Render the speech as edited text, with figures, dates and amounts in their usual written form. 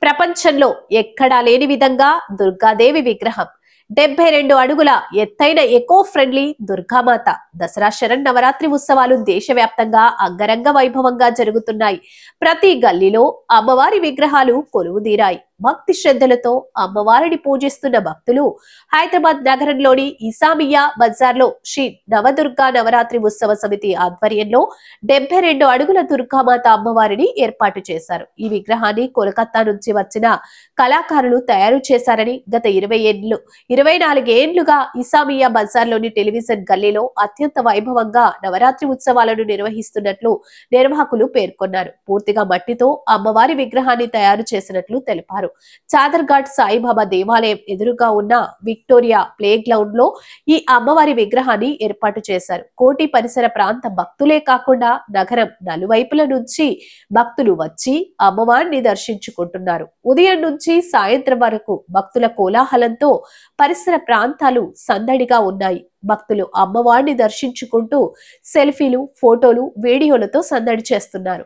ప్రపంచంలో ఎక్కడా లేని విధంగా దుర్గాదేవి విగ్రహం 72 అడుగుల ఎత్తైన ఎకో ఫ్రెండ్లీ దుర్గామాత దసరా శరన్నవరాత్రి ఉత్సవాలు దేశవ్యాప్తంగా అంగరంగ వైభవంగా జరుగుతున్నాయి. ప్రతి గల్లీలో అమ్మవారి విగ్రహాలు కొలువుదీరాయి. భక్తి శ్రద్ధలతో అమ్మవారిని పూజిస్తున్న భక్తులు హైదరాబాద్ నగరంలోని ఇసామియా బజార్లో శ్రీ నవదుర్గా నవరాత్రి ఉత్సవ సమితి ఆధ్వర్యంలో 72 అడుగుల దుర్గామాత అమ్మవారిని ఏర్పాటు చేశారు. ఈ విగ్రహాన్ని కోలకత్తా నుంచి వచ్చిన కళాకారులు తయారు చేశారని గత 24 ఏండ్లుగా ఇసామియా బజార్లోని టెలివిజన్ గల్లీలో అత్యంత వైభవంగా నవరాత్రి ఉత్సవాలను నిర్వహిస్తున్నట్లు నిర్వాహకులు పేర్కొన్నారు. పూర్తిగా మట్టితో అమ్మవారి విగ్రహాన్ని తయారు చేసినట్లు తెలిపారు. చాదర్ఘాట్ సాయిబాబా దేవాలయం ఎదురుగా ఉన్న విక్టోరియా ప్లే గ్రౌండ్ లో ఈ అమ్మవారి విగ్రహాన్ని ఏర్పాటు చేశారు. కోటి పరిసర ప్రాంత భక్తులే కాకుండా నగరం నలువైపుల నుంచి భక్తులు వచ్చి అమ్మవారిని దర్శించుకుంటున్నారు. ఉదయం నుంచి సాయంత్రం వరకు భక్తుల కోలాహలంతో పరిసర ప్రాంతాలు సందడిగా ఉన్నాయి. భక్తులు అమ్మవారిని దర్శించుకుంటూ సెల్ఫీలు, ఫోటోలు, వీడియోలతో సందడి చేస్తున్నారు.